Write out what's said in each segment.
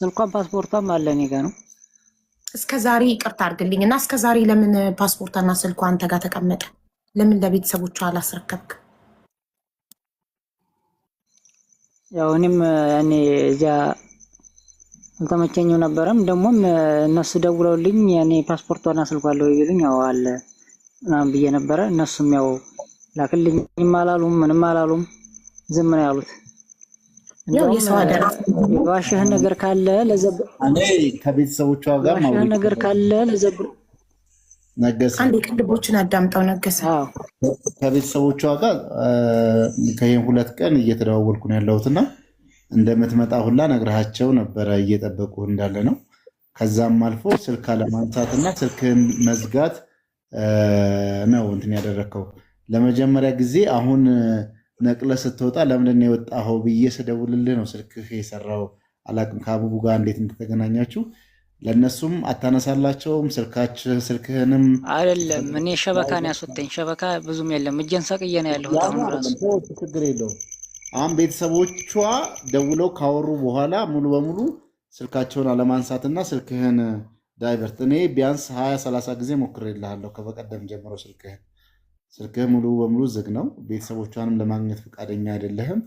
ስልኳን ፓስፖርቷም አለ እኔ ጋር ነው። እስከዛሬ ይቅርታ አድርግልኝና እስከዛሬ ለምን ፓስፖርቷና ስልኳ አንተ ጋር ተቀመጠ? ለምን ለቤተሰቦቿ አላስረከብክ? ያው እኔም ያኔ እዚያ አልተመቸኝም ነበርም። ደግሞም እነሱ ደውለውልኝ ያኔ ፓስፖርቷና ስልኳ አለው ይሉኝ ያው አለ ምናምን ብዬ ነበረ። እነሱም ያው ላክልኝም አላሉም ምንም አላሉም፣ ዝም ነው ያሉት። ያው የሰው አደራ ዋሽህ ነገር ካለ ለዘብ እኔ ከቤተሰቦቿ ጋር ዋሽህ ነገር ካለ ለዘብ ነገሰ አንዴ ቅድቦችን አዳምጠው ነገሰ ከቤተሰቦቿ ጋር ከይሄን 2 ቀን እየተደዋወልኩ ነው ያለሁትና እንደምትመጣ ሁላ ነግራቸው ነበረ እየጠበቁ እንዳለ ነው። ከዛም አልፎ ስልክ አለማንሳትና ስልክን መዝጋት ነው እንትን ያደረከው። ለመጀመሪያ ጊዜ አሁን ነቅለ ስትወጣ ለምን ነው የወጣኸው ብዬ ስደውልልህ ነው ስልክህ የሰራው። አላቅም ከአቡቡ ጋር እንዴት እንደተገናኛችሁ። ለነሱም አታነሳላቸውም ስልክህንም አይደለም። እኔ ሸበካን ያስወጣኝ ሸበካ ብዙም የለም። እጄን ሰቅዬ ነው ያለሁት አሁን ራሱ። ችግር የለውም። አሁን ቤተሰቦቿ ደውለው ካወሩ በኋላ ሙሉ በሙሉ ስልካቸውን አለማንሳትና ስልክህን ዳይቨርት እኔ ቢያንስ 20-30 ጊዜ ሞክሬልሃለሁ ከበቀደም ጀምሮ ስልክህ ሙሉ በሙሉ ዝግ ነው። ቤተሰቦቿንም ለማግኘት ፈቃደኛ አይደለህም።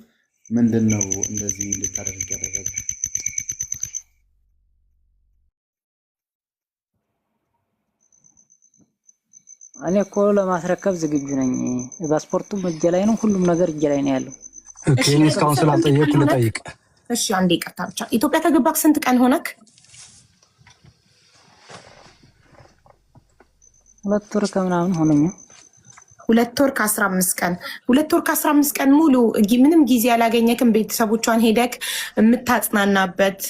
ምንድነው እንደዚህ እንድታደርግ ያደረገ? እኔ እኮ ለማስረከብ ዝግጁ ነኝ። ፓስፖርቱም እጄ ላይ ነው፣ ሁሉም ነገር እጄ ላይ ነው ያለው። ኦኬ እኔ እስካሁን ስላልጠየቅኩ ልጠይቅ። እሺ አንዴ ይቅርታ ብቻ። ኢትዮጵያ ከገባክ ስንት ቀን ሆነክ? 2 ወር ከምናምን ሆነኛል። 2 ወር ከ15 ቀን 2 ወር ከ15 ቀን ሙሉ ምንም ጊዜ ያላገኘክም ቤተሰቦቿን ሄደክ የምታጽናናበት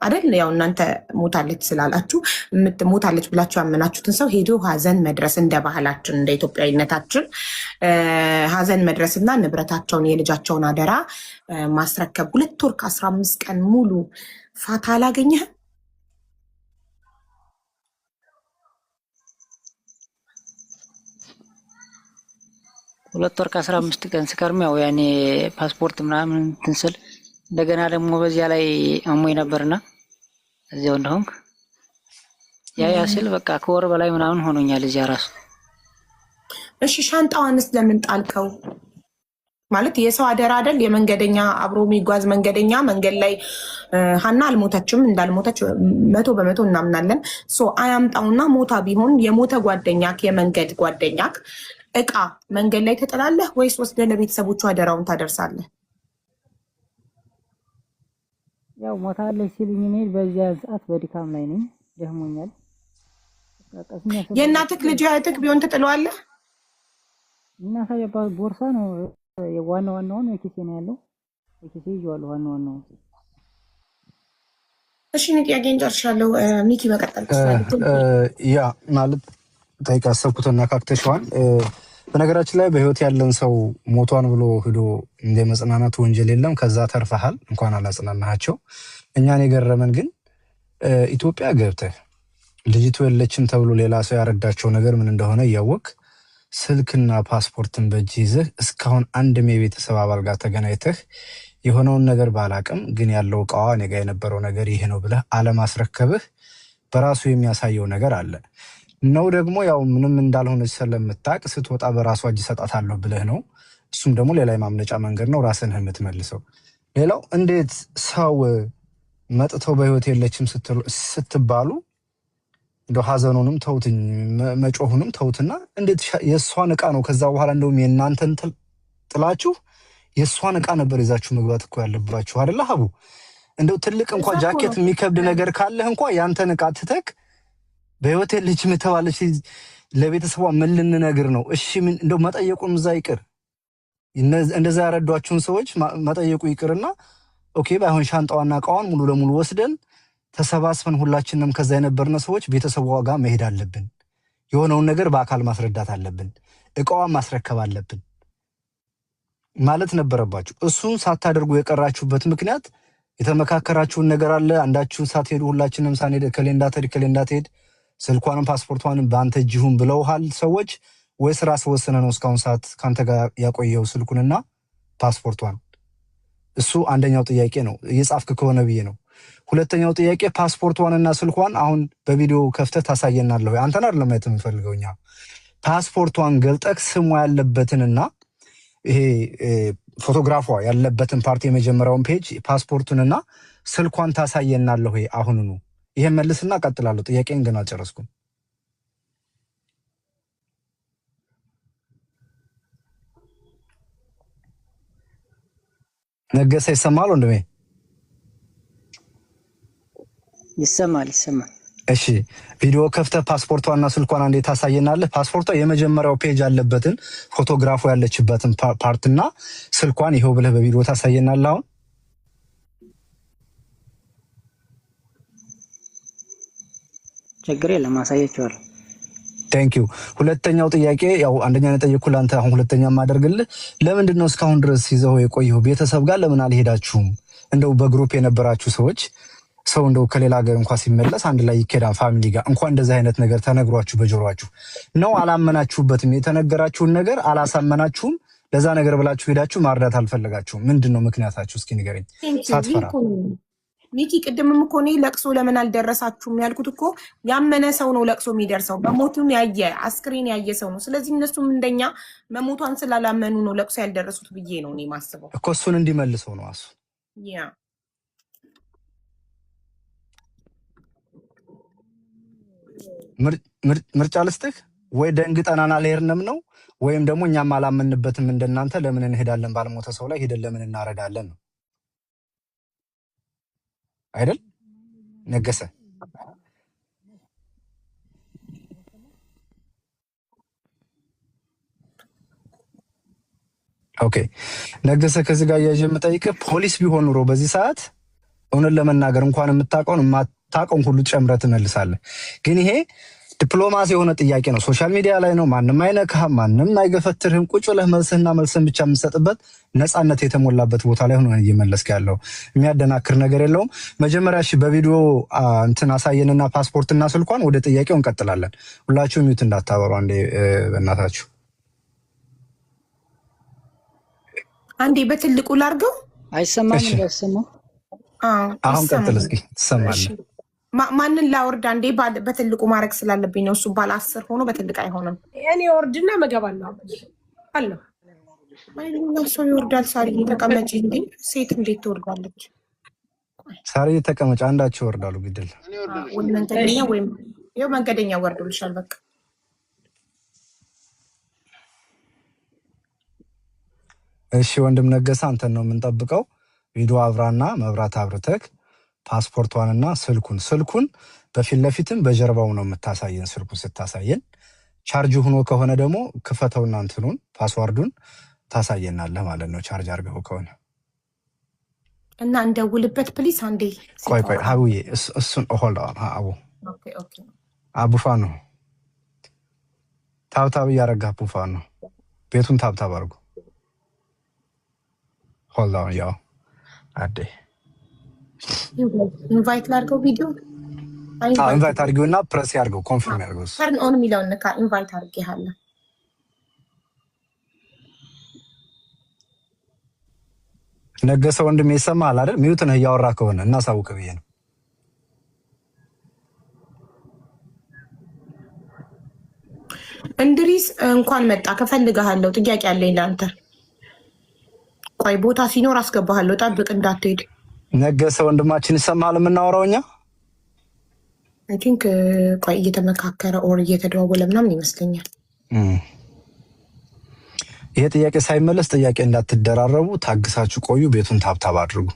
አይደል? ያው እናንተ ሞታለች ስላላችሁ ሞታለች ብላችሁ ያመናችሁትን ሰው ሄዶ ሀዘን መድረስ እንደ ባህላችን እንደ ኢትዮጵያዊነታችን ሀዘን መድረስና ንብረታቸውን የልጃቸውን አደራ ማስረከብ 2 ወር ከ15 ቀን ሙሉ ፋታ አላገኘህም? 2 ወር ከ15 ቀን ስከርም ያው ያኔ ፓስፖርት ምናምን ትንስል እንደገና ደግሞ በዚያ ላይ አሞኝ ነበርና እዚያው እንደሆንክ ያ ሲል በቃ ከወር በላይ ምናምን ሆኖኛል እዚያ ራሱ። እሺ ሻንጣዋንስ ለምን ጣልከው? ማለት የሰው አደራ አይደል? የመንገደኛ አብሮ የሚጓዝ መንገደኛ መንገድ ላይ ሀና አልሞተችም፣ እንዳልሞተች 100% እናምናለን። አያምጣውና ሞታ ቢሆን የሞተ ጓደኛክ የመንገድ ጓደኛክ እቃ መንገድ ላይ ትጥላለህ ወይስ ወስደህ ለቤተሰቦቹ አደራውን ታደርሳለህ? ያው ሞታለች ሲሉኝ እኔ በዚያ ሰዓት በድካም ላይ ነኝ፣ ደህሞኛል። የእናትህ ልጅ እህትህ ቢሆን ትጥለዋለህ? እናታ ቦርሳ ነው ዋናውን ኪሴ ነው ያለው፣ ኪሴ ይዤዋለሁ ዋናውን። እሺ ጥያቄን ጨርሻለሁ። ሚኪ መቀጠል ያ ማለት ጠይቅ አሰብኩትና ካክተሽዋን በነገራችን ላይ በህይወት ያለን ሰው ሞቷን ብሎ ሄዶ እንደ መጽናናት ወንጀል የለም። ከዛ ተርፈሃል፣ እንኳን አላጽናናቸው። እኛን የገረመን ግን ኢትዮጵያ ገብተህ ልጅቱ የለችም ተብሎ ሌላ ሰው ያረዳቸው ነገር ምን እንደሆነ እያወቅ ስልክና ፓስፖርትን በእጅ ይዘህ እስካሁን አንድም የቤተሰብ አባል ጋር ተገናኝተህ የሆነውን ነገር ባላቅም ግን ያለው እቃዋ እኔ ጋ የነበረው ነገር ይሄ ነው ብለህ አለማስረከብህ በራሱ የሚያሳየው ነገር አለ ነው። ደግሞ ያው ምንም እንዳልሆነች ስለምታቅ ስትወጣ በራሷ እጅ ሰጣታለሁ ብለህ ነው። እሱም ደግሞ ሌላ የማምለጫ መንገድ ነው፣ ራስን የምትመልሰው። ሌላው እንዴት ሰው መጥተው በህይወት የለችም ስትባሉ እንደው ሀዘኑንም ተውትኝ መጮሁንም ተውትና እንዴት የእሷን እቃ ነው ከዛ በኋላ እንደውም የእናንተን ጥላችሁ የእሷን እቃ ነበር ይዛችሁ መግባት እኮ ያለባችሁ አይደለ ሀቡ? እንደው ትልቅ እንኳን ጃኬት የሚከብድ ነገር ካለህ እንኳን ያንተን እቃ ትተክ በህይወት የለችም ተባለች ለቤተሰቧ ምን ልንነግር ነው? እሺ ምን እንደው መጠየቁን እዛ ይቅር፣ እንደዛ ያረዷችሁን ሰዎች መጠየቁ ይቅርና ኦኬ ባይሆን ሻንጣዋና እቃዋን ሙሉ ለሙሉ ወስደን ተሰባስበን ሁላችንም ከዛ የነበርነ ሰዎች ቤተሰቧ ጋር መሄድ አለብን። የሆነውን ነገር በአካል ማስረዳት አለብን። እቃዋን ማስረከብ አለብን ማለት ነበረባችሁ። እሱን ሳታደርጉ የቀራችሁበት ምክንያት የተመካከራችሁን ነገር አለ። አንዳችሁን ሳትሄዱ ሁላችንም ሳንሄድ ከሌንዳትሄድ ስልኳንም ፓስፖርቷንም በአንተ እጅ ይሁን ብለውሃል ሰዎች ወይስ ራስ ወሰነ ነው እስካሁን ሰዓት ካንተ ጋር ያቆየው ስልኩንና ፓስፖርቷን? እሱ አንደኛው ጥያቄ ነው። እየጻፍክ ከሆነ ብዬ ነው። ሁለተኛው ጥያቄ ፓስፖርቷንና ስልኳን አሁን በቪዲዮ ከፍተህ ታሳየናለህ ወይ? አንተን አይደለም ማየት የምፈልገው እኛ። ፓስፖርቷን ገልጠክ ስሟ ያለበትንና ይሄ ፎቶግራፏ ያለበትን ፓርቲ የመጀመሪያውን ፔጅ ፓስፖርቱንና ስልኳን ታሳየናለህ ወይ አሁንኑ? ይሄን መልስና ቀጥላለሁ። ጥያቄን ግን አልጨረስኩም። ነገሰ ይሰማል ወንድሜ? ይሰማል። እሺ ቪዲዮ ከፍተህ ፓስፖርቷና ስልኳን አንዴ ታሳየናለህ። ፓስፖርቷ የመጀመሪያው ፔጅ ያለበትን ፎቶግራፉ ያለችበትን ፓርትና ስልኳን ይሄው ብለህ በቪዲዮ ታሳየናለህ አሁን። ችግር የለም አሳያችኋለሁ። ቴንክ ዩ። ሁለተኛው ጥያቄ ያው አንደኛ የጠየኩህ ለአንተ አሁን ሁለተኛ ማደርግልህ ለምንድን ነው እስካሁን ድረስ ይዘው የቆየው? ቤተሰብ ጋር ለምን አልሄዳችሁም? እንደው በግሩፕ የነበራችሁ ሰዎች ሰው እንደው ከሌላ ሀገር እንኳን ሲመለስ አንድ ላይ ይኬዳል ፋሚሊ ጋር እንኳን እንደዚህ አይነት ነገር ተነግሯችሁ በጆሮአችሁ ነው? አላመናችሁበትም? የተነገራችሁን ነገር አላሳመናችሁም? ለዛ ነገር ብላችሁ ሄዳችሁ ማርዳት አልፈለጋችሁም? ምንድነው ምክንያታችሁ? እስኪ ንገረኝ ሳትፈራ። ሚኪ ቅድምም እኮ እኔ ለቅሶ ለምን አልደረሳችሁም ያልኩት እኮ ያመነ ሰው ነው ለቅሶ የሚደርሰው፣ በሞቱን ያየ አስክሬን ያየ ሰው ነው። ስለዚህ እነሱም እንደኛ መሞቷን ስላላመኑ ነው ለቅሶ ያልደረሱት ብዬ ነው እኔ ማስበው እኮ። እሱን እንዲመልሰው ነው አሱ። ያ ምርጫ ልስጥህ ወይ? ደንግጠናና አልሄድንም ነው ወይም ደግሞ እኛም አላመንበትም እንደናንተ ለምን እንሄዳለን? ባልሞተ ሰው ላይ ሄደን ለምን እናረዳለን ነው አይደል? ነገሰ ኦኬ። ነገሰ ከዚህ ጋር ያየ የምጠይቅህ ፖሊስ ቢሆን ኑሮ በዚህ ሰዓት እውነት ለመናገር እንኳን የምታውቀውን የማታውቀውን ሁሉ ጨምረህ ትመልሳለህ። ግን ይሄ ዲፕሎማሲ የሆነ ጥያቄ ነው። ሶሻል ሚዲያ ላይ ነው። ማንም አይነካህም፣ ማንም አይገፈትርህም። ቁጭ ብለህ መልስህና መልስህን ብቻ የምትሰጥበት ነፃነት የተሞላበት ቦታ ላይ ሆነ እየመለስክ ያለው የሚያደናክር ነገር የለውም። መጀመሪያ እሺ በቪዲዮ እንትን አሳየንና ፓስፖርትና ስልኳን ወደ ጥያቄው እንቀጥላለን። ሁላችሁም ሚዩት እንዳታበሩ አንዴ በእናታችሁ። አንዴ በትልቁ ላድርገው። አይሰማም? እንዳይሰማው አሁን ቀጥል እስኪ። ትሰማለህ? ማንን ላወርድ? አንዴ በትልቁ ማድረግ ስላለብኝ ነው። እሱ ባለ 10 ሆኖ በትልቅ አይሆንም። እኔ ወርድና መገባለሁ አለሁ። ማንኛውም ሰው ይወርዳል። ሳሪ ተቀመጪ። እንዴ ሴት እንዴት ትወርዳለች? ሳሪ ተቀመጭ። አንዳቸው ይወርዳሉ። ግድል ወይ መንገደኛ ወይም ይኸው መንገደኛ ወርዶልሻል። በቃ እሺ ወንድም ነገሰ አንተን ነው የምንጠብቀው። ቪዲዮ አብራና መብራት አብርተክ ፓስፖርቷንና ስልኩን በፊት ለፊትም በጀርባው ነው የምታሳየን። ስልኩን ስታሳየን ቻርጅ ሆኖ ከሆነ ደግሞ ክፈተውና እንትኑን ፓስዋርዱን ታሳየናለህ ማለት ነው። ቻርጅ አድርገው ከሆነ እና እንደውልበት ፕሊስ። አንዴ ቆይ ሀቡዬ እሱን ሆልድ ኦን አቡፋ ነው ታብታብ እያደረግህ አቡፋ ነው። ቤቱን ታብታብ አድርጉ። ሆልድ ኦን ያው አዴ ኢንቫይት ላድርገው። ቪዲዮ ኢንቫይት አድርጊውና ፕረስ ያድርገው። ኮንፊርም ያድርገው። ተርን ኦን የሚለውን ንካ። ኢንቫይት አድርጌሃለሁ። ነገሰ ወንድሜ ይሰማሃል አይደል? ሚዩት ነህ እያወራ ከሆነ እናሳውቅ ብዬ ነው። እንድሪስ እንኳን መጣ። ከፈልግሃለሁ። ጥያቄ አለኝ ለአንተ። ቆይ ቦታ ሲኖር አስገባሃለሁ። ጠብቅ እንዳትሄድ። ነገሰ ወንድማችን ይሰማሃል? የምናወራው እኛ አይ ቲንክ ቆይ እየተመካከረ ኦር እየተደዋወለ ምናምን ይመስለኛል። ይሄ ጥያቄ ሳይመለስ ጥያቄ እንዳትደራረቡ ታግሳችሁ ቆዩ። ቤቱን ታብታብ አድርጉ።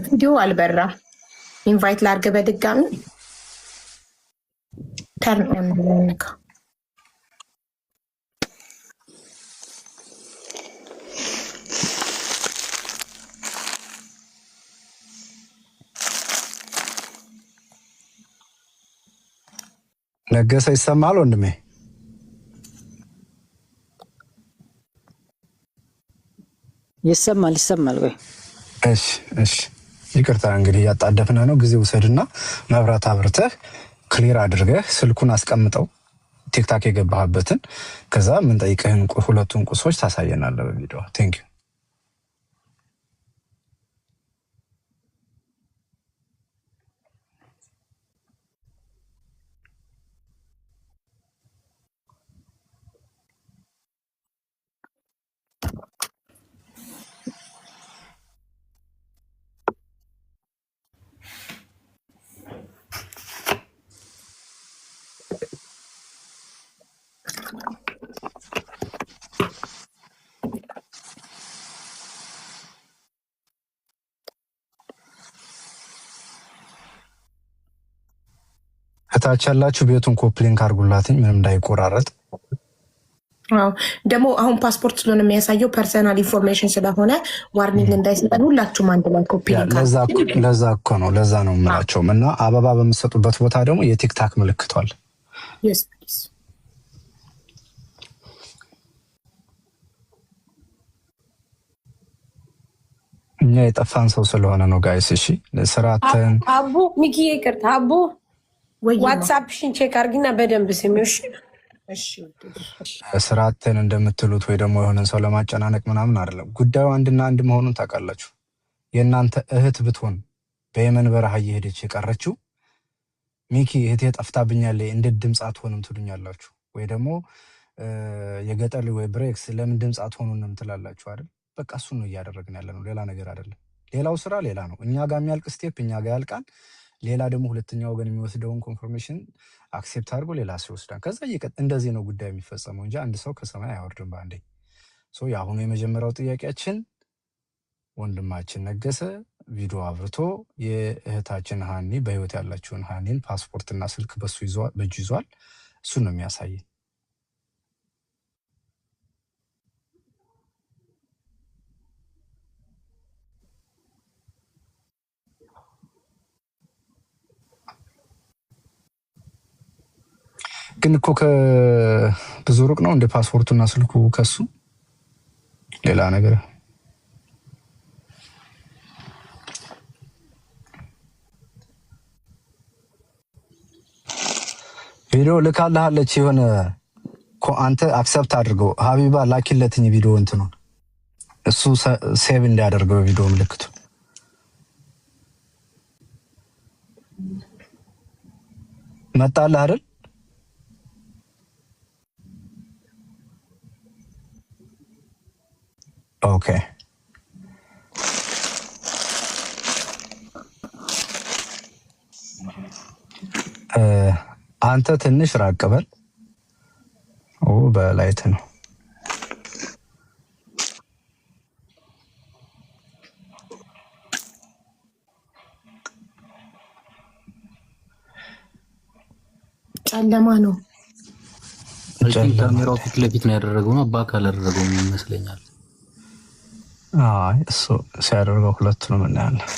ቪዲዮ አልበራ። ኢንቫይት ላድርግ በድጋሚ። ተርን ኦን ንካ። ነገሰ ይሰማል ወንድሜ? ይሰማል ወይ? እሺ ይቅርታ እንግዲህ ያጣደፍነ ነው። ጊዜ ውሰድና መብራት አብርተህ ክሊር አድርገህ ስልኩን አስቀምጠው ቲክታክ የገባህበትን ከዛ ምን ጠይቀህን ሁለቱን ቁሶች ታሳየናለህ በቪዲዮ። ቴንክ ዩ። ከታች ያላችሁ ቤቱን ኮፕሊንክ አድርጉላትኝ ምንም እንዳይቆራረጥ። ደግሞ አሁን ፓስፖርት ስለሆነ የሚያሳየው ፐርሰናል ኢንፎርሜሽን ስለሆነ ዋርኒንግ እንዳይሰጠን ሁላችሁም አንድ ላይ ኮፕሊንክ። ለዛ እኮ ነው ለዛ ነው የምላቸውም። እና አበባ በምትሰጡበት ቦታ ደግሞ የቲክታክ ምልክቷል። እኛ የጠፋን ሰው ስለሆነ ነው ጋይስ። እሺ ስራተን አቡ ሚኪ ይቅርታ አቡ ዋትስአፕሽን ቼክ አድርጊና በደንብ ስሚው። እሺ ስራተን እንደምትሉት ወይ ደግሞ የሆነን ሰው ለማጨናነቅ ምናምን አይደለም። ጉዳዩ አንድና አንድ መሆኑን ታውቃላችሁ። የእናንተ እህት ብትሆን በየመን በረሃ እየሄደች የቀረችው ሚኪ እህቴ ጠፍታብኛለች እንዴት ድምፅ አትሆንም ትሉኛላችሁ። ወይ ደግሞ የገጠር ወይ ብሬክስ ለምን ድምፅ አትሆኑንም ትላላችሁ አይደል? በቃ እሱን ነው እያደረግን ያለ ነው፣ ሌላ ነገር አይደለም። ሌላው ስራ ሌላ ነው። እኛ ጋር የሚያልቅ ስቴፕ እኛ ጋር ያልቃል። ሌላ ደግሞ ሁለተኛ ወገን የሚወስደውን ኮንፎርሜሽን አክሴፕት አድርጎ ሌላ ሰው ይወስዳል። ከዛ እንደዚህ ነው ጉዳይ የሚፈጸመው እንጂ አንድ ሰው ከሰማይ አይወርድም በአንዴ። የአሁኑ የመጀመሪያው ጥያቄያችን ወንድማችን ነገሰ ቪዲዮ አብርቶ የእህታችን ሃኒ በህይወት ያላችውን ሃኒን ፓስፖርትና ስልክ በእጁ ይዟል። እሱን ነው የሚያሳየን። ግን እኮ ከብዙ ሩቅ ነው እንደ ፓስፖርቱና ስልኩ ከሱ ሌላ ነገር። ቪዲዮ ልካልሃለች የሆነ አንተ አክሰፕት አድርገው ሀቢባ ላኪለትኝ ቪዲዮ እንትኑን እሱ ሴቭ እንዲያደርገው ቪዲዮ ምልክቱ መጣልህ አይደል? ኦኬ አንተ ትንሽ ራቅ በል። በላይት ነው። ጨለማ ነው። ካሜራው ፊት ለፊት ነው ያደረገው ነው በአካል ያደረገው ይመስለኛል። እሱ ሲያደርገው ሁለቱንም እናያለን።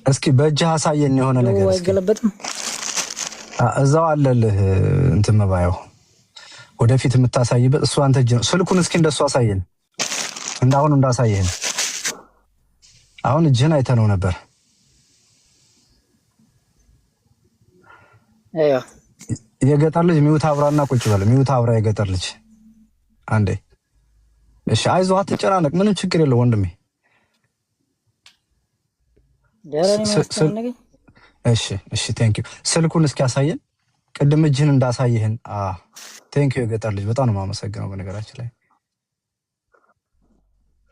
እስኪ በእጅህ አሳየን የሆነ ነገር አይገለበጥም። እዛው አለልህ እንትን መባየው ወደፊት የምታሳይበት እሱ አንተ እጅ ነው። ስልኩን እስኪ እንደሱ አሳየን እንዳሁን እንዳሳየህን። አሁን እጅህን አይተነው ነበር። የገጠር ልጅ ሚውት አብራና ቁጭ በል። ሚውት አብራ የገጠር ልጅ አንዴ። እሺ አይዞህ አትጨናነቅ፣ ምንም ችግር የለው ወንድሜ። እሺ ቴንክ ዩ። ስልኩን እስኪ ያሳየን ቅድም እጅህን እንዳሳየህን። ቴንክ ዩ የገጠር ልጅ በጣም ነው የማመሰግነው በነገራችን ላይ።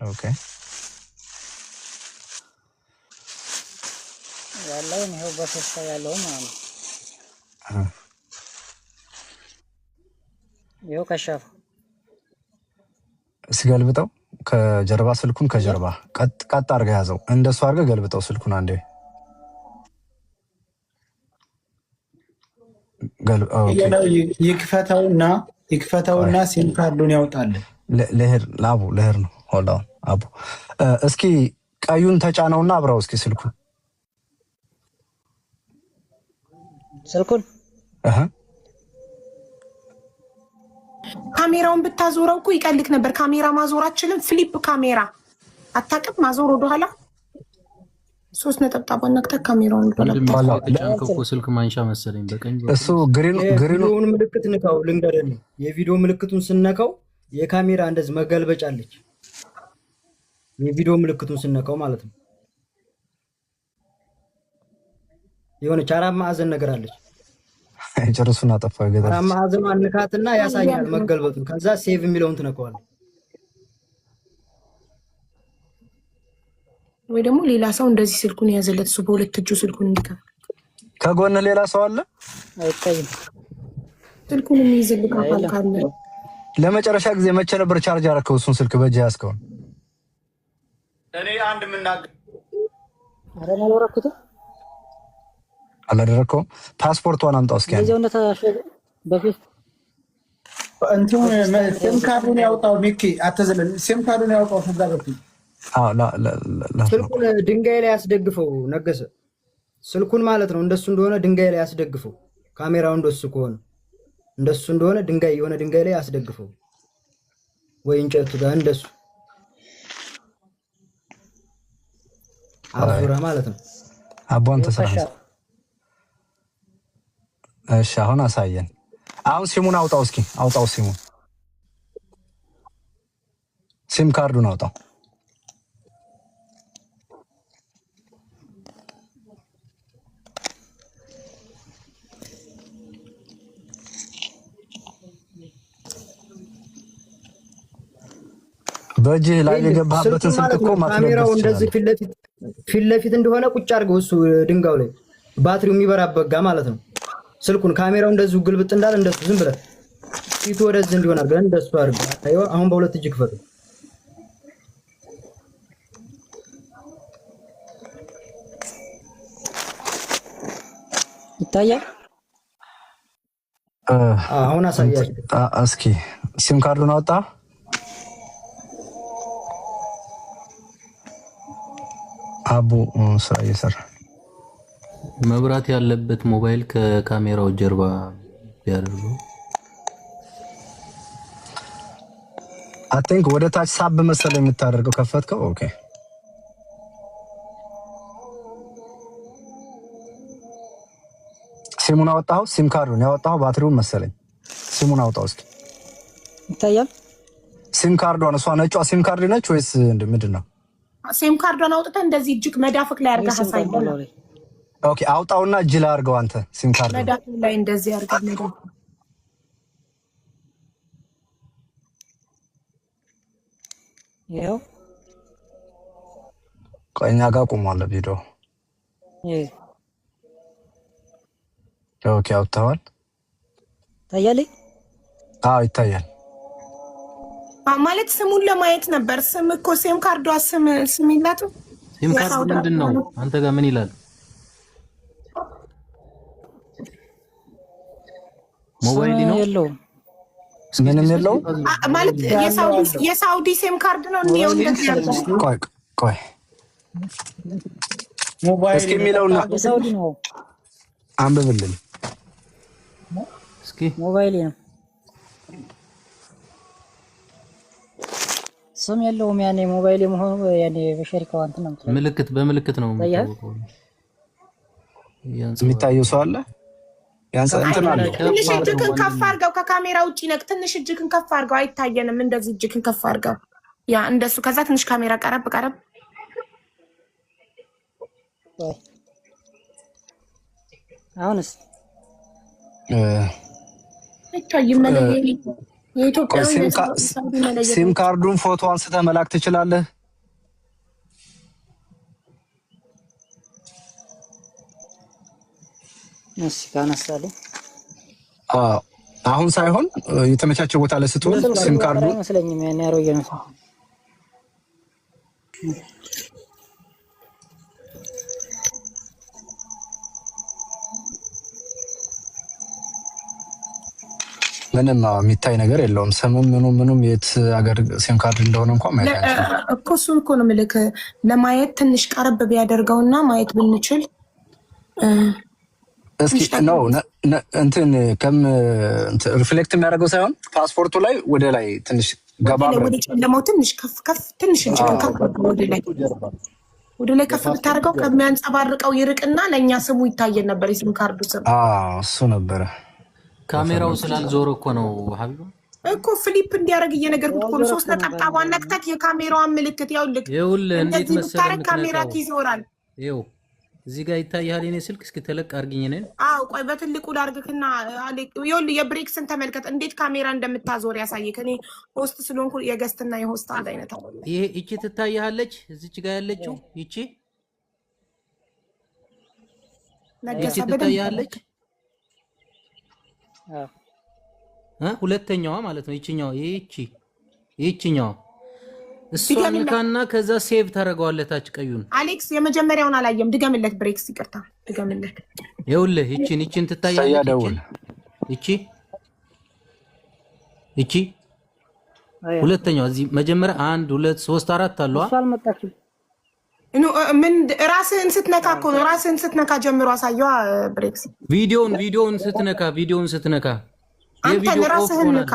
ኦኬ ያለው ነው በተስፋ ያለው ማለት ነው። ይኸው ከሻፍ እስገልብጠው ከጀርባ ስልኩን ከጀርባ ቀጥ አድርገህ ያዘው። እንደሱ አድርገህ ገልብጠው ስልኩን አንዴ። ይክፈተውና ሲም ካርዱን ያውጣል። ልሄድ ነው። ሆልድ ኦን አቡ። እስኪ ቀዩን ተጫነውና አብራው እስኪ ስልኩን ካሜራውን ብታዞረው እኮ ይቀልክ ነበር። ካሜራ ማዞር አትችልም? ፍሊፕ ካሜራ አታውቅም? ማዞር ወደኋላ 3 ነጠብጣብ ነክተህ ካሜራውን ወደኋላ ስልክ ማንሻ መሰለኝ በቀኝ እሱ ግሪኑን ምልክት ንካው። ልንገርህ የቪዲዮ ምልክቱን ስነካው የካሜራ እንደዚህ መገልበጫ አለች። የቪዲዮ ምልክቱን ስነካው ማለት ነው የሆነች 4 ማዕዘን ነገር አለች። ጨርሱና አጠፋ ገደል 4 ማዕዘን አንካትና ያሳያል መገልበጡን። ከዛ ሴቭ የሚለውን ትነካዋለህ። ወይ ደግሞ ሌላ ሰው እንደዚህ ስልኩን ያዘለት እሱ በሁለት እጁ ስልኩን እንዲከፍ ከጎን ሌላ ሰው አለ አይታይም። ስልኩን የሚይዝልህ አካል ካለ ለመጨረሻ ጊዜ መቼ ነበር ቻርጅ አደረከው? እሱን ስልክ በእጅ ያዝከው? እኔ አንድ ምናገር አላደረከውም። ፓስፖርቷን አምጣው እስኪ በፊት ሲም ካርዱን ያውጣው። ሚኪ አትዘለን። ሲም ካርዱን ያውጣው። ስልኩን ድንጋይ ላይ ያስደግፈው። ነገሰ ስልኩን ማለት ነው እንደሱ እንደሆነ ድንጋይ ላይ ያስደግፈው። ካሜራው እንደሱ ከሆነ እንደሱ እንደሆነ ድንጋይ የሆነ ድንጋይ ላይ ያስደግፈው ወይ እንጨቱ ጋር እንደሱ አዙራ ማለት ነው። አቦን ተሰራ። እሺ አሁን አሳየን። አሁን ሲሙን አውጣው እስኪ አውጣው። ሲም ካርዱን አውጣው። በእጅህ ላይ የገባህበትን ስልክ እኮ ካሜራው እንደዚህ ፊት ለፊት እንደሆነ ቁጭ አድርገው እሱ ድንጋው ላይ ባትሪው የሚበራበት ጋር ማለት ነው። ስልኩን ካሜራው እንደዚህ ግልብጥ እንዳለ እንደሱ ዝም ብለህ ፊቱ ወደዚህ እንዲሆን አድርገህ እንደሱ አድርገህ አይዋ። አሁን በሁለት እጅ ክፈቱ። ይታያል። አሁን አሳያችሁ እስኪ። ሲም ካርዱን አወጣ? አቡ ስራ እየሰራ መብራት ያለበት ሞባይል ከካሜራው ጀርባ ያደርገው። አይ ቲንክ ወደ ታች ሳብ መሰለኝ የምታደርገው። ከፈትከው? ኦኬ። ሲሙን አወጣው? ሲም ካርዱን ያወጣው ባትሪውን መሰለኝ። ሲሙን አውጣው እስኪ። ይታያል። ሲም ካርዷን እሷ ነጯ ሲም ካርድ ነች ወይስ ምንድን ነው? ሲም ካርዷን አውጥተህ እንደዚህ እጅግ መዳፍክ ላይ አድርገህ አሳይኝ። ኦኬ አውጣውና እጅ ላይ አድርገው። አንተ ሲም ካርድ መዳፍ ላይ እንደዚህ አድርገህ መዳፍ ይኸው ቆይኛ ጋር ቆሟል ቪዲዮ። ኦኬ አውጥተዋል። ታያለኝ? አዎ ይታያል። ማለት ስሙን ለማየት ነበር። ስም እኮ ሲም ካርዷ ስም ይላቱ። ሲም ካርድ ምንድን ነው? አንተ ጋር ምን ይላል? ሞባይል ነው የለውም። ምንም የለውም ማለት የሳውዲ ሲም ካርድ ነው። እንዴው እንደዚህ ያለው ቆይ ሞባይል እስኪ የሚለውና የሳውዲ ነው። አንብብልን እስኪ። ሞባይል ነው ስም የለውም። ያኔ ሞባይል መሆኑ ያኔ በሸሪካው አንተ ነው ምልክት በምልክት ነው የሚታየው። ሰው አለ ያንተ እንትን አለ። ትንሽ እጅክን ከፍ አድርገው። ከካሜራ ውጪ ነቅ። ትንሽ እጅክን ከፍ አድርገው። አይታየንም። እንደዚህ እጅክን ከፍ አድርገው። ያ እንደሱ። ከዛ ትንሽ ካሜራ ቀረብ። አሁንስ አይታይም። መለየት የኢትዮጵያ ሲም ካርዱን ፎቶ አንስተህ መላክ ትችላለህ። እሺ ካነሳለሁ። አሁን ሳይሆን የተመቻቸ ቦታ ላይ ስትሆን ሲም ካርዱ መስለኝም ያን ያሮየ ነው። ምንም የሚታይ ነገር የለውም። ስምም ምኑም የት ሀገር ሲም ካርድ እንደሆነ እንኳን ማየት አንችልም እኮ። እሱን እኮ ነው የምልህ። ለማየት ትንሽ ቀረብ ቢያደርገውና ማየት ብንችል እስኪ ነው እንትን ሪፍሌክት የሚያደርገው ሳይሆን ፓስፖርቱ ላይ ወደ ላይ ትንሽ ገባ ወደ ጨለማው ትንሽ ከፍ ትንሽ እንጂ ወደ ላይ ከፍ ብታደርገው ከሚያንጸባርቀው ይርቅና ለእኛ ስሙ ይታየን ነበር። የሲም ካርዱ ስም እሱ ነበረ። ካሜራው ስላልዞረ እኮ ነው ሀቢቡ እኮ ፍሊፕ እንዲያደርግ እየነገርኩት እኮ ነው። 3 ነጠብጣቧን ነክተክ የካሜራዋን ምልክት ያውልክ እንዴት መሰለህ ካሜራ ይዞራል። ይኸው እዚህ ጋር ይታያል። የኔ ስልክ እስኪ ተለቅ አድርጊኝ ነን። ቆይ በትልቁ ላድርግክና ይኸውልህ የብሬክስን ተመልከት እንዴት ካሜራ እንደምታዞር ያሳየክ። እኔ ሆስት ስለሆንኩ የገስትና የሆስት አንድ አይነት አለ። ይሄ እቺ ትታያለች እዚች ጋር ያለችው ይቺ ትታያለች። ሁለተኛዋ ማለት ነው። ይቺኛዋ ይቺኛዋ እሷን ካና ከዛ ሴቭ ታደርገዋለህ ታች ቀዩን። አሌክስ የመጀመሪያውን አላየም። ድገምለት ብሬክስ፣ ይቅርታ ድገምለት። ይኸውልህ ይቺን ትታያለች። ይቺ ሁለተኛዋ እዚህ መጀመሪያ 1 2 3 4 አለዋ። ምን ራስህን ስትነካ እኮ ነው። ራስህን ስትነካ ጀምሮ አሳየዋ ብሬክስ። ቪዲዮውን ስትነካ አንተ ራስህን ነካ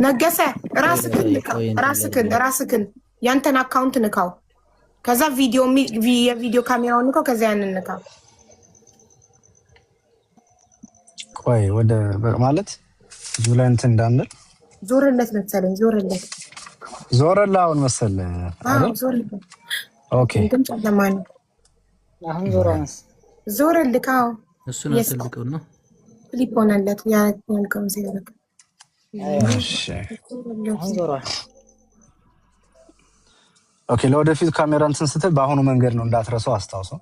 ነገሰ። ራስህን ያንተን አካውንት ንካው። ከዛ የቪዲዮ ካሜራውን ንካው። ከዛ ያንን ንካው። ቆይ ወደ ማለት ጁላይ እንትን እንዳንል ዞርለት መሰለኝ። ዞርለት አሁን መሰለህ አይደል? ዞርለት። ኦኬ እንትን ጨለማኝ አሁን ዞርልህ። አዎ እሱ ነው ተልቀውና ፍሊፕ ሆነለት። ያልከው ሲያደርግ ኦኬ። ለወደፊት ካሜራ እንትን ስትል በአሁኑ መንገድ ነው እንዳትረሳው አስታውሰው።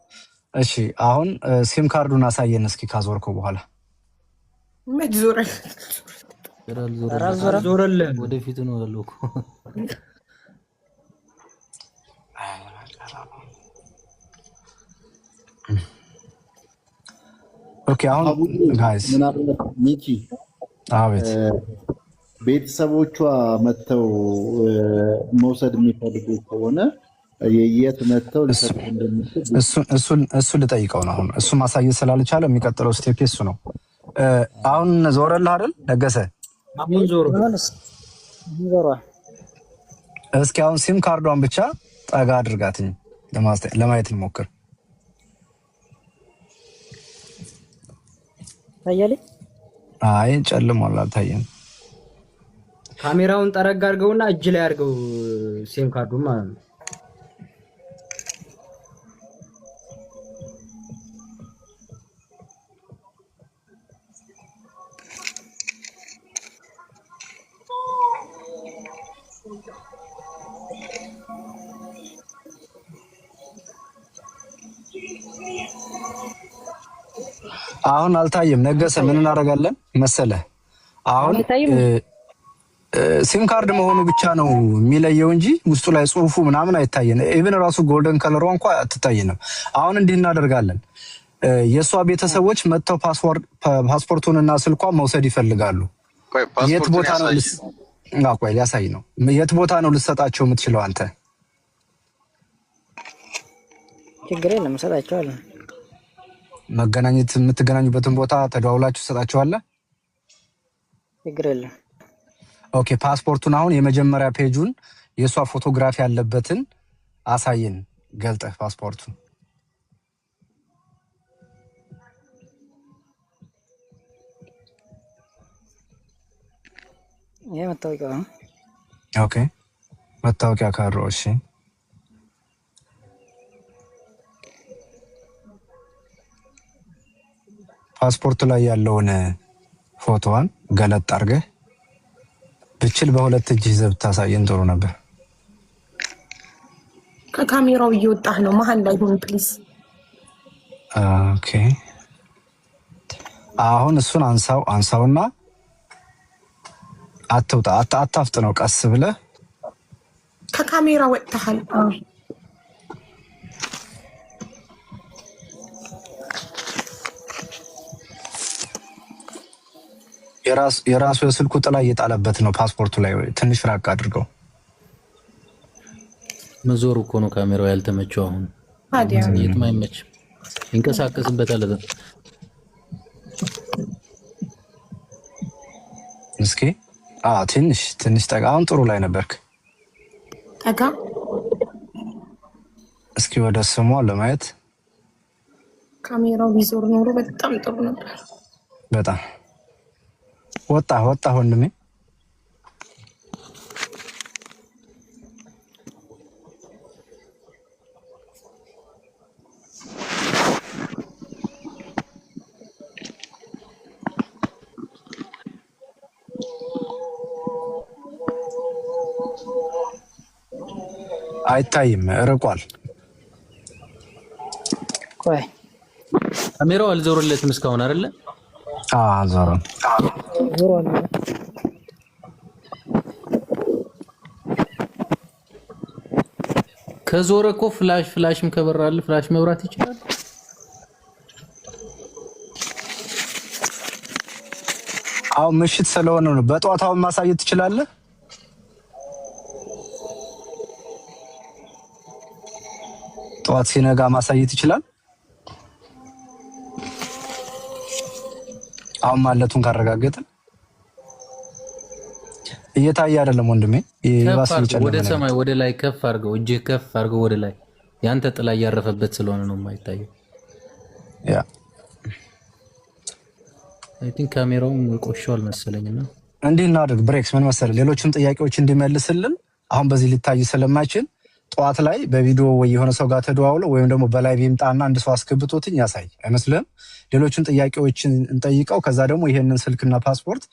እሺ አሁን ሲም ካርዱን አሳየን እስኪ ካዞርከው በኋላ። ዞረልህ ወደፊት ነው ያለው እኮ። ኦኬ አሁን ጋይስ ሚኪ አቤት ቤተሰቦቿ መተው መውሰድ የሚፈልጉ ከሆነ የየት መተው እሱ ልጠይቀው ነው። አሁን እሱ ማሳየት ስላልቻለ የሚቀጥለው ስቴፕ እሱ ነው። አሁን ዞረልህ አይደል ነገሰ? አሁን ዞሮ እስኪ አሁን ሲም ካርዷን ብቻ ጠጋ አድርጋትኝ ለማየት እንሞክር። ታያለህ? አይ ጨልሟል፣ አልታየም። ካሜራውን ጠረግ አድርገውና እጅ ላይ አድርገው ሲም ካርዱን ማለት ነው። አሁን አልታየም። ነገሰ ምን እናደርጋለን መሰለህ? አሁን ሲም ካርድ መሆኑ ብቻ ነው የሚለየው እንጂ ውስጡ ላይ ጽሁፉ ምናምን አይታየንም። ኢቭን ራሱ ጎልደን ከለሯ እንኳን አትታየንም። አሁን እንዲህ እናደርጋለን። የእሷ ቤተሰቦች መጥተው ፓስፖርቱንና ስልኳን መውሰድ ይፈልጋሉ። የት ቦታ ነው ቆይ ሊያሳይ ነው። የት ቦታ ነው ልትሰጣቸው የምትችለው አንተ? ችግር የለም እሰጣቸዋለሁ። መገናኘት የምትገናኙበትን ቦታ ተደዋውላችሁ ትሰጣቸዋለህ? ችግር የለም። ኦኬ ፓስፖርቱን አሁን የመጀመሪያ ፔጁን የእሷ ፎቶግራፊ ያለበትን አሳየን ገልጠህ ፓስፖርቱን። ይሄ መታወቂያ ነው። ኦኬ መታወቂያ ካርድ። እሺ ፓስፖርቱ ላይ ያለውን ፎቶዋን ገለጥ አድርገህ ብችል በሁለት እጅ ይዘህ ብታሳየን ጥሩ ነበር። ከካሜራው እየወጣህ ነው፣ መሀል ላይ ሆን ፕሊዝ። ኦኬ አሁን እሱን አንሳውና አትውጣ፣ አታፍጥነው፣ ቀስ ብለህ ከካሜራ ወጥተሃል። የራሱ የስልኩ ጥላ እየጣለበት ነው ፓስፖርቱ ላይ ትንሽ ራቅ አድርገው መዞሩ እኮ ነው ካሜራው ያልተመቸው አሁን የትም አይመችም ይንቀሳቀስበታል እስኪ ትንሽ ጠጋ አሁን ጥሩ ላይ ነበርክ ጠጋ እስኪ ወደ ስሟ ለማየት ካሜራው ቢዞር ኖሮ በጣም ጥሩ ነበር በጣም ወጣ ወንድሜ አይታይም ርቋል ቆይ ካሜራው አልዞረለትም እስካሁን አይደለ አልዞረም ዞሯል ከዞረ እኮ ፍላሽም ከበራል ፍላሽ መብራት ይችላል አሁን ምሽት ስለሆነ ነው በጧታው ማሳየት ትችላለህ ጧት ሲነጋ ማሳየት ይችላል አሁን ማለቱን ካረጋገጥን እየታየ አይደለም ወንድሜ ይባስ ይጨልም ወደ ሰማይ ወደ ላይ ከፍ አድርገው እጅ ከፍ አድርገው ወደ ላይ ያንተ ጥላ ያረፈበት ስለሆነ ነው የማይታየው ያ አይ ቲንክ ካሜራው ቆሽሿል መሰለኝና እንዴ እናድርግ ብሬክስ ምን መሰለ ሌሎችም ጥያቄዎች እንዲመልስልን አሁን በዚህ ሊታይ ስለማይችል ጧት ላይ በቪዲዮ ወይ የሆነ ሰው ጋር ተደዋውሎ ወይም ደግሞ በላይቭ ይምጣና አንድ ሰው አስገብቶትኝ ያሳይ አይመስልም ሌሎችን ጥያቄዎችን እንጠይቀው ከዛ ደግሞ ይሄንን ስልክና ፓስፖርት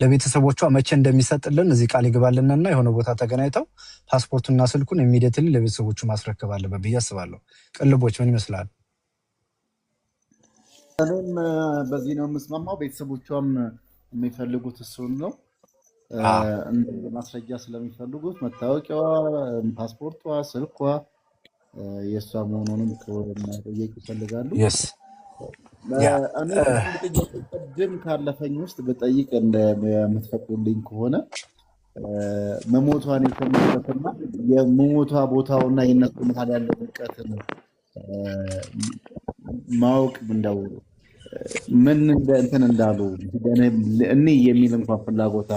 ለቤተሰቦቿ መቼ እንደሚሰጥልን እዚህ ቃል ይገባልንና የሆነ ቦታ ተገናኝተው ፓስፖርቱና ስልኩን ኢሚዲየትሊ ለቤተሰቦቹ ማስረከብ አለበት ብዬ አስባለሁ ቅልቦች ምን ይመስላል እኔም በዚህ ነው የምስማማው ቤተሰቦቿም የሚፈልጉት እሱን ነው ማስረጃ ስለሚፈልጉት መታወቂያዋ ፓስፖርቷ ስልኳ የሷ መሆኑንም ከወደማይጠየቅ ይፈልጋሉ ቅድም ካለፈኝ ውስጥ ብጠይቅ እንደምትፈቅዱልኝ ከሆነ መሞቷን የሰሙበትና የመሞቷ ቦታውና የነሱ መሀል ያለው ርቀትን ማወቅ እንደው ምን እንትን እንዳሉ እኔ የሚል እንኳን ፍላጎት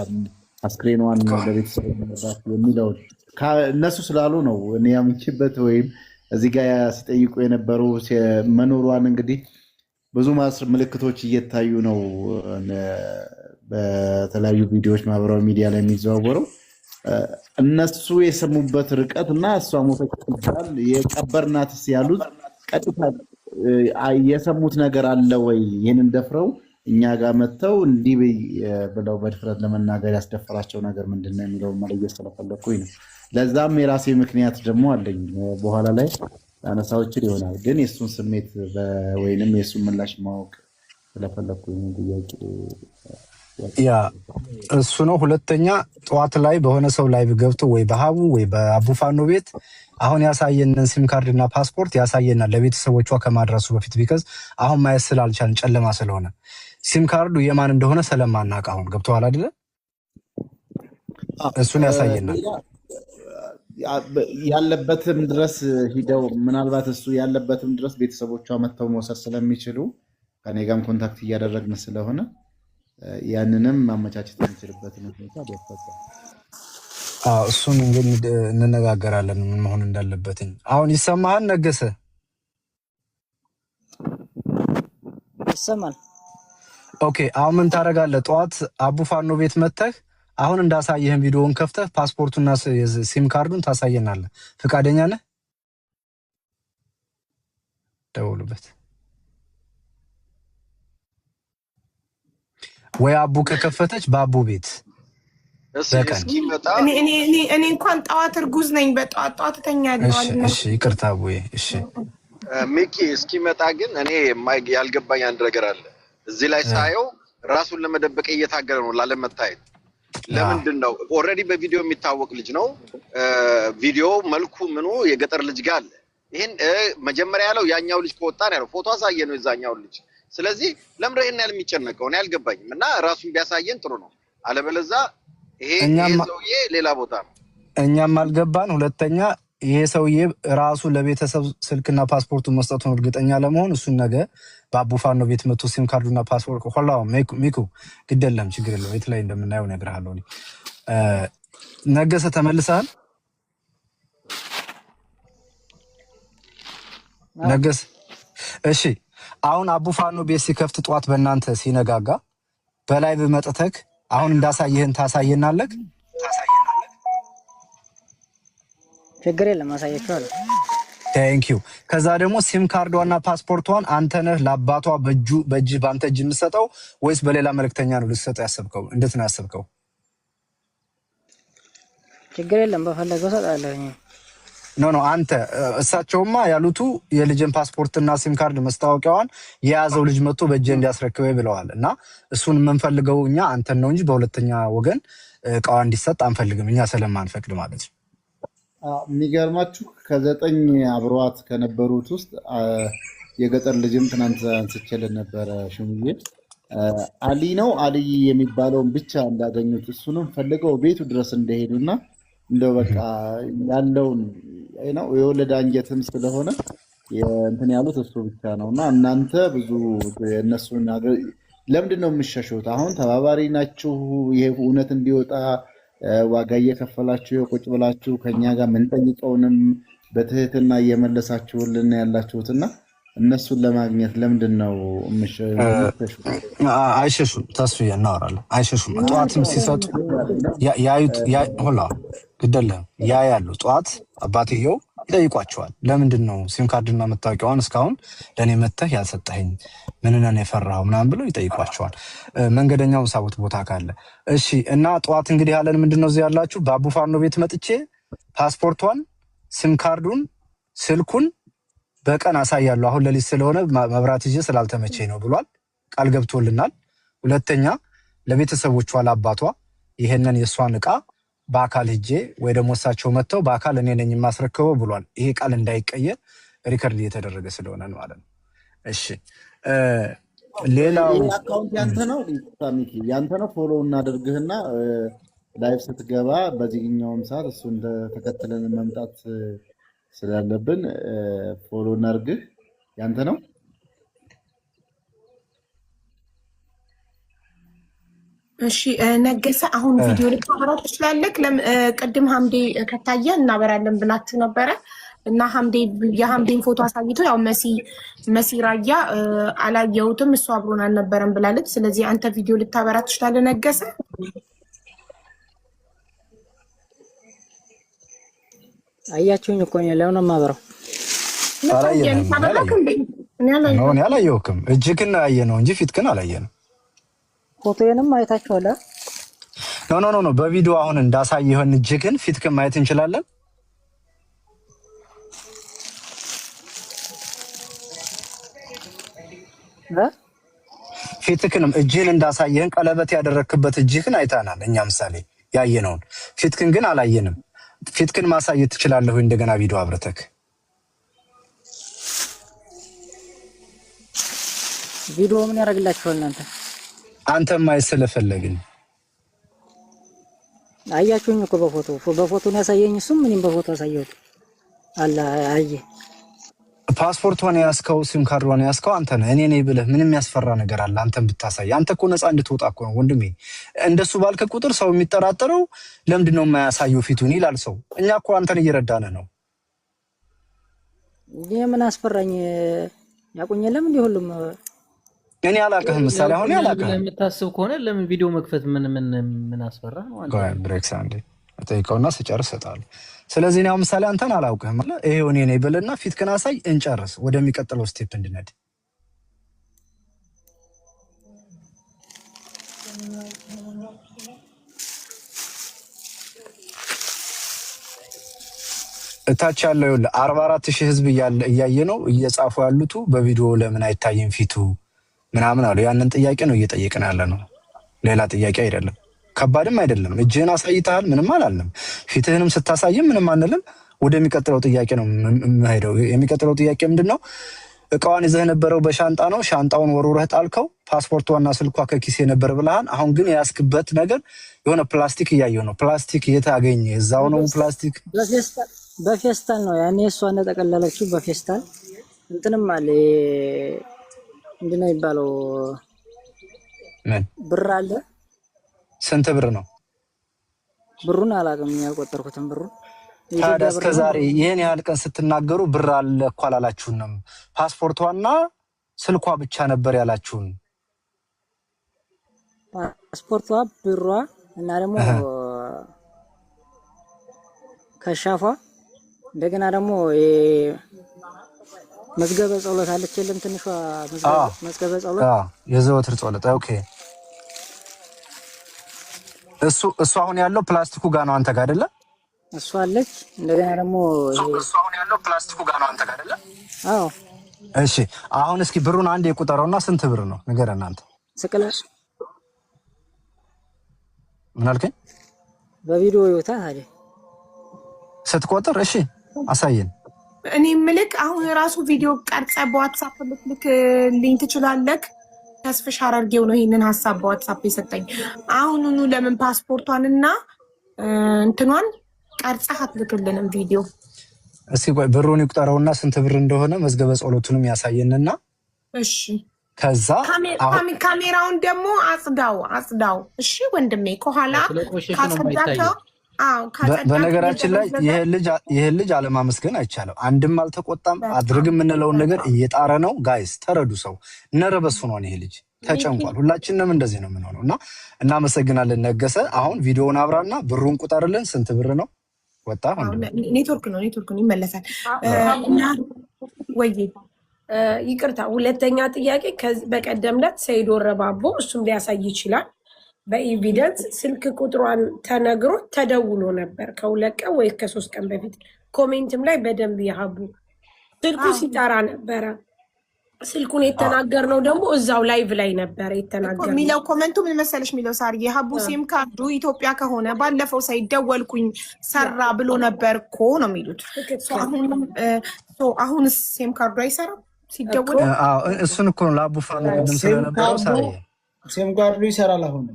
አስክሬኗን ለቤተሰብ መርዳት የሚለውን እነሱ ስላሉ ነው እኔ ያምንችበት ወይም እዚህ ጋር ሲጠይቁ የነበሩ መኖሯን እንግዲህ ብዙ ምልክቶች እየታዩ ነው በተለያዩ ቪዲዮዎች ማህበራዊ ሚዲያ ላይ የሚዘዋወረው እነሱ የሰሙበት ርቀት እና እሷ ሞተች ይባል የቀበርናትስ ያሉት ቀጥታ የሰሙት ነገር አለ ወይ ይህንን ደፍረው እኛ ጋር መጥተው እንዲህ ብለው በድፍረት ለመናገር ያስደፈራቸው ነገር ምንድን ነው የሚለውን መለየት ስለፈለኩኝ ነው ለዛም የራሴ ምክንያት ደግሞ አለኝ በኋላ ላይ አነሳዎችን ይሆናል ግን የሱን ስሜት ወይንም የሱን ምላሽ ማወቅ ስለፈለኩኝ ጥያቄ ያ እሱ ነው ሁለተኛ ጧት ላይ በሆነ ሰው ላይ ገብቶ ወይ በሃቡ ወይ በአቡፋኖ ቤት አሁን ያሳየንን ሲም ካርድና ፓስፖርት ያሳየናል ለቤተሰቦቿ ከማድረሱ በፊት ቢከዝ አሁን ማየት ስላልቻልን ጨለማ ስለሆነ ሲም ካርዱ የማን እንደሆነ ስለማናውቅ አሁን ገብቷል አይደለ እሱን ያሳየናል ያለበትም ድረስ ሂደው ምናልባት እሱ ያለበትም ድረስ ቤተሰቦቿ መጥተው መውሰድ ስለሚችሉ ከኔ ጋርም ኮንታክት እያደረግን ስለሆነ ያንንም ማመቻቸት የሚችልበትን ሁኔታ ቢፈታ እሱን እንግዲህ እንነጋገራለን ምን መሆን እንዳለበት አሁን ይሰማሃል ነገሰ ይሰማል ኦኬ አሁን ምን ታደርጋለህ ጠዋት አቡፋኖ ቤት መጥተህ አሁን እንዳሳየህን ቪዲዮውን ከፍተህ ፓስፖርቱና ሲም ካርዱን ታሳየናለህ ፍቃደኛ ነህ ደውሉበት ወይ አቡ ከከፈተች በአቡ ቤት እኔ እንኳን ጠዋት እርጉዝ ነኝ በጠዋት ተኛለሁ እሺ ይቅርታ አቡዬ እሺ ሚኪ እስኪመጣ ግን እኔ ያልገባኝ አንድ ነገር አለ እዚህ ላይ ሳየው ራሱን ለመደበቅ እየታገለ ነው ላለመታየት ለምንድን ነው ኦሬዲ በቪዲዮ የሚታወቅ ልጅ ነው ቪዲዮ መልኩ ምኑ የገጠር ልጅ ጋር አለ ይሄን መጀመሪያ ያለው ያኛው ልጅ ከወጣ ነው ፎቶ አሳየ ነው የዛኛው ልጅ ስለዚህ ለምን ይሄን ያህል የሚጨነቀው ነው ያልገባኝም። እና ራሱን ቢያሳየን ጥሩ ነው። አለበለዛ ይሄ ሰውዬ ሌላ ቦታ ነው። እኛም አልገባን። ሁለተኛ ይሄ ሰውዬ ራሱ ለቤተሰብ ስልክና ፓስፖርቱን መስጠቱን እርግጠኛ ለመሆን እሱን ነገ በአቡፋኖ ቤት መቶ ሲም ካርዱና ፓስፖርት ሆላው ሚኩ ግደለም ችግር የለው የት ላይ እንደምናየው እነግርሃለሁ። ነገሰ ተመልሰሃል? ነገስ እሺ። አሁን አቡፋኖ ቤት ሲከፍት ጧት በእናንተ ሲነጋጋ በላይ በመጥተክ አሁን እንዳሳየህን ታሳየናለህ? ችግር የለም አሳያችኋለሁ። ቴንክ ዩ። ከዛ ደግሞ ሲም ካርዷና ፓስፖርቷን አንተ ነህ ለአባቷ በእጅ በአንተ እጅ የምትሰጠው ወይስ በሌላ መልእክተኛ ነው ልትሰጠው ያሰብከው? እንዴት ነው ያሰብከው? ችግር የለም በፈለገው እሰጣለሁ። ኖ አንተ እሳቸውማ ያሉቱ የልጅን ፓስፖርትና ሲም ካርድ መስታወቂያዋን የያዘው ልጅ መጥቶ በእጅ እንዲያስረክበኝ ብለዋል። እና እሱን የምንፈልገው እኛ አንተን ነው እንጂ በሁለተኛ ወገን እቃዋ እንዲሰጥ አንፈልግም፣ እኛ ስለማንፈቅድ ማለት ነው። የሚገርማችሁ ከ9 አብረዋት ከነበሩት ውስጥ የገጠር ልጅም ትናንት አንስቼልን ነበረ። ሽሙዬ አሊ ነው አሊ የሚባለውን ብቻ እንዳገኙት እሱንም ፈልገው ቤቱ ድረስ እንደሄዱና እንደው በቃ ያለውን ነው የወለደ አንጀትም ስለሆነ እንትን ያሉት እሱ ብቻ ነው። እና እናንተ ብዙ የእነሱን ለምንድን ነው የምትሸሹት? አሁን ተባባሪ ናችሁ። ይሄ እውነት እንዲወጣ ዋጋ እየከፈላችሁ የቁጭ ብላችሁ ከኛ ጋር ምንጠይቀውንም በትህትና እየመለሳችሁልን ያላችሁትና እነሱን ለማግኘት ለምንድን ነው የምትሸሹት? አይሸሹም። ተስፋዬ እናወራለን። አይሸሹም። ጠዋትም ሲሰጡ ሆላ ግደለም ያያሉ። ጠዋት አባትየው ይጠይቋቸዋል። ለምንድን ነው ሲም ካርድና መታወቂያዋን እስካሁን ለእኔ መተህ ያልሰጠኸኝ? ምንነን የፈራኸው ምናምን ብለው ይጠይቋቸዋል። መንገደኛው ሳቦት ቦታ ካለ እሺ። እና ጠዋት እንግዲህ ያለን ምንድን ነው እዚህ ያላችሁ በአቡፋኖ ቤት መጥቼ ፓስፖርቷን፣ ሲም ካርዱን፣ ስልኩን በቀን አሳያለሁ። አሁን ለሊት ስለሆነ መብራት ይዤ ስላልተመቸኝ ነው ብሏል። ቃል ገብቶልናል። ሁለተኛ ለቤተሰቦቿ ለአባቷ ይሄንን የእሷን ዕቃ በአካል ሄጄ ወይ ደግሞ እሳቸው መጥተው በአካል እኔ ነኝ የማስረክበው ብሏል። ይሄ ቃል እንዳይቀየር ሪከርድ እየተደረገ ስለሆነ ማለት ነው። እሺ ሌላው አካውንት ያንተ ነው ሚኪ፣ ያንተ ነው። ፎሎ እናደርግህና ላይቭ ስትገባ በዚህኛውም ሰዓት እሱን ተከትለን መምጣት ስላለብን ፎሎ እናድርግህ። ያንተ ነው። እሺ ነገሰ አሁን ቪዲዮ ልታበራ ትችላለህ? ቅድም ሀምዴ ከታየ እናበራለን ብላችሁ ነበረ እና የሀምዴን ፎቶ አሳይቶ ያው መሲ ራያ አላየሁትም እሱ አብሮን አልነበረም ብላለች። ስለዚህ አንተ ቪዲዮ ልታበራ ትችላለህ ነገሰ? አያችሁኝ እኮ ነው ለምን ማበራው? አላየሁም። እጅክን አየ ነው እንጂ ፊትክን አላየንም። ፎቶዬንም አይታችኋል? ኖ በቪዲዮ አሁን እንዳሳየህን እጅክን ፊትክን ማየት እንችላለን። ፊትክንም እጅህን እንዳሳየህን ቀለበት ያደረክበት እጅህን አይተናል እኛ ምሳሌ ያየነውን። ፊትክን ግን አላየንም። ፊትክን ማሳየት ትችላለህ ወይ እንደገና ቪዲዮ አብረተክ? ቪዲዮ ምን ያደርግላችኋል እናንተ? አንተም ማየት ስለፈለግን አያችሁኝ እኮ በፎቶ ነው ያሳየኝ። እሱም ምንም በፎቶ አሳየሁት አለ። አየ ፓስፖርቷን ያስከው ሲም ካርዷን ያስከው አንተ ነህ። እኔ ነኝ ብለህ ምንም ያስፈራ ነገር አለ? አንተም ብታሳይ አንተ እኮ ነፃ እንድትወጣ እኮ ነው ወንድሜ። እንደሱ ባልከ ቁጥር ሰው የሚጠራጠረው ለምንድን ነው የማያሳየው ፊቱን ይላል ሰው። እኛ እኮ አንተን እየረዳን ነው። ይሄ ምን አስፈራኝ? ያቁኝ የለም እንዴ ሁሉም እኔ አላውቅህም። ምሳሌ አሁን ያላውቅህም የምታስብ ከሆነ ለምን ቪዲዮ መክፈት ምን አስፈራ ነው? ብሬክስ አንዴ ጠይቀውና ስጨርስ እሰጣለሁ። ስለዚህ ነው ምሳሌ አንተን አላውቅህም አለ። ይሄው እኔ ነኝ ብልና ፊትክን አሳይ፣ እንጨርስ ወደሚቀጥለው ስቴፕ እንድንሄድ። እታች ያለው ይኸውልህ 44,000 ህዝብ እያየ ነው እየጻፉ ያሉት በቪዲዮ ለምን አይታይም ፊቱ ምናምን አሉ። ያንን ጥያቄ ነው እየጠየቅን ያለ ነው፣ ሌላ ጥያቄ አይደለም። ከባድም አይደለም። እጅህን አሳይተሃል፣ ምንም አላልንም። ፊትህንም ስታሳይም ምንም አንልም። ወደሚቀጥለው ጥያቄ ነው የምሄደው። የሚቀጥለው ጥያቄ ምንድነው? እቃዋን ይዘህ ነበረው በሻንጣ ነው። ሻንጣውን ወርውረህ ጣልከው። ፓስፖርቷና ስልኳ ከኪሴ ነበር ብለሃል። አሁን ግን ያስክበት ነገር የሆነ ፕላስቲክ እያየሁ ነው። ፕላስቲክ የት አገኘ? እዛው ነው ፕላስቲክ። በፌስታል ነው ያኔ እሷ እንደጠቀለለችው በፌስታል እንትንም አለ ምንድነው የሚባለው ምን ብር አለ። ስንት ብር ነው? ብሩን አላውቅም፣ ያልቆጠርኩትን ብሩን። ታዲያ እስከ ዛሬ ይሄን ያህል ቀን ስትናገሩ ብር አለ እኮ አላላችሁንም? ፓስፖርቷና ስልኳ ብቻ ነበር ያላችሁን። ፓስፖርቷ፣ ብሯ እና ደግሞ ከሻፏ እንደገና ደግሞ መዝገበ ጸሎት አለች የለም ትንሿ መዝገበ ጸሎት የዘወትር ጸሎት። ኦኬ እሱ አሁን ያለው ፕላስቲኩ ጋር ነው አንተ ጋር አይደለ? እሱ አለች። እንደገና ደግሞ እሱ አሁን ያለው ፕላስቲኩ ጋር ነው አንተ ጋር አይደለ? አዎ። እሺ አሁን እስኪ ብሩን አንድ የቁጠረውና ስንት ብር ነው ንገረን አንተ። ስቅለሽ ምን አልከኝ? በቪዲዮ ይወጣ ታዲያ ስትቆጥር። እሺ አሳየን። እኔ ምልክ አሁን ራሱ ቪዲዮ ቀርጸ በዋትስአፕ ልትልክልኝ ትችላለህ? ተስፍሽ አረርጌው ነው ይሄንን ሐሳብ በዋትስአፕ የሰጠኝ። አሁኑኑ ለምን ፓስፖርቷንና እንትኗን ቀርጸህ አትልክልንም ቪዲዮ? እስኪ ቆይ ብሩን ይቁጠረውና ስንት ብር እንደሆነ መዝገበ ጸሎቱንም ያሳየንና እሺ ከዛ ካሜራውን ደግሞ አጽዳው። እሺ ወንድሜ ከኋላ ካጸዳከው። በነገራችን ላይ ይሄ ልጅ አለማመስገን አይቻልም። አንድም አልተቆጣም። አድርግ የምንለውን ነገር እየጣረ ነው። ጋይስ ተረዱ። ሰው ነረበሱ ነው። ይሄ ልጅ ተጨንቋል። ሁላችንም እንደዚህ ነው የምንሆነው። እና እናመሰግናለን ነገሰ። አሁን ቪዲዮውን አብራና ብሩን ቁጠርልን። ስንት ብር ነው? ወጣ ኔትወርክ ነው ይመለሳል። ወይ ይቅርታ፣ ሁለተኛ ጥያቄ በቀደም ዕለት ሰይድ ወረባቦ እሱም ሊያሳይ ይችላል። በኤቪደንስ ስልክ ቁጥሯን ተነግሮ ተደውሎ ነበር ከ2 ቀን ወይ ከ3 ቀን በፊት። ኮሜንትም ላይ በደንብ ያሀቡ ስልኩ ሲጠራ ነበረ። ስልኩን የተናገርነው ደግሞ እዛው ላይቭ ላይ ነበረ የተናገርነው። የሚለው ኮመንቱ ምን መሰለሽ የሚለው ሳር የሀቡ ሲም ካርዱ ኢትዮጵያ ከሆነ ባለፈው ሳይደወልኩኝ ሰራ ብሎ ነበር እኮ ነው የሚሉት። አሁን ሲም ካርዱ አይሰራም ሲደወል። እሱን እኮ ነው ለአቡ ፋን ቅድም ስለነበረው ሳይ ሲም ካርዱ ይሰራል አሁን።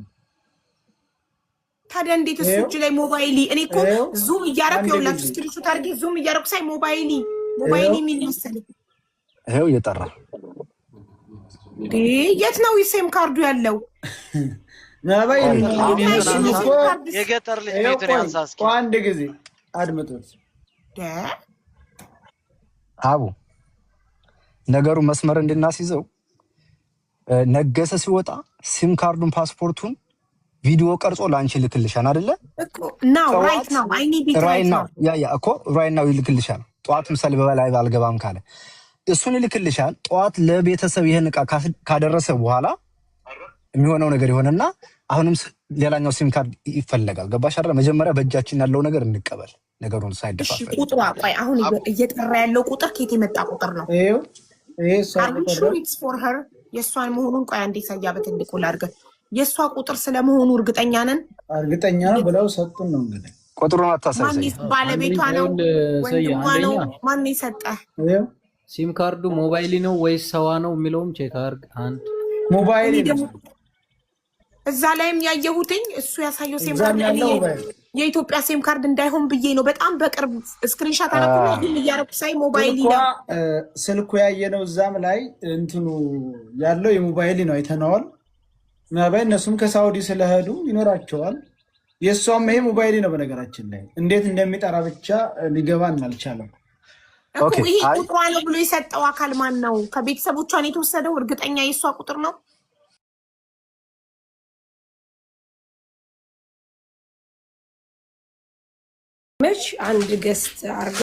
ታዲያ እንዴት እሱ እጅ ላይ ሞባይሊ እኔ እኮ ዙም እያደረኩ የሁላችሁ ስክሪንሾት አድርጌ ዙም እያደረኩ ሳይ ሞባይሊ የሚል መሰለኝ። ይሄው እየጠራ የት ነው ሲም ካርዱ ያለው? የገጠር ልጅ ቤቱን ያንሳስኪ አንድ ጊዜ አድምጡት። አቡ ነገሩ መስመር እንድናስይዘው ነገሰ ሲወጣ ሲም ካርዱን ፓስፖርቱን ቪዲዮ ቀርጾ ላንቺ ልክልሻል አይደለ? ራይት ናው ይልክልሻል። ጠዋት ምሳሌ በላይ አልገባም ካለ እሱን ይልክልሻል። ጠዋት ለቤተሰብ ይሄን ዕቃ ካደረሰ በኋላ የሚሆነው ነገር ይሆንና አሁንም ሌላኛው ሲም ካርድ ይፈለጋል። ገባሽ አይደል? መጀመሪያ በእጃችን ያለው ነገር እንቀበል፣ ነገሩን ሳይደፋፈር። ቁጥሯ ቆይ አሁን እየጠራ ያለው ቁጥር ከየት የመጣ ቁጥር ነው? የእሷን መሆኑን ቆይ አንዴ ሰያበት እንዲቆላ አድርገን የእሷ ቁጥር ስለመሆኑ እርግጠኛ ነን። እርግጠኛ ነው ብለው ሰጡን ነው እንግዲህ ቁጥሩን አታሳይ። ባለቤቷ ነው ወንድሟ ነው? ማን የሰጠህ? ሲም ካርዱ ሞባይሊ ነው ወይስ ሰዋ ነው የሚለውም ቼክ አድርግ። አንድ ሞባይሊ ነው እዛ ላይም ያየሁትኝ እሱ ያሳየው ሲም ካርድ የኢትዮጵያ ሲም ካርድ እንዳይሆን ብዬ ነው። በጣም በቅርብ ስክሪንሻት አረኩና ይሄን እያረኩ ሳይ ሞባይሊ ነው ስልኩ ያየነው። እዛም ላይ እንትኑ ያለው የሞባይሊ ነው አይተነዋል። ምናልባት እነሱም ከሳውዲ ስለሄዱ ይኖራቸዋል። የእሷም ይሄ ሞባይሊ ነው። በነገራችን ላይ እንዴት እንደሚጠራ ብቻ ሊገባን አልቻለም። ይሄ ቁጥሯ ነው ብሎ የሰጠው አካል ማን ነው? ከቤተሰቦቿን የተወሰደው እርግጠኛ የእሷ ቁጥር ነው። መች አንድ ገስት አርገ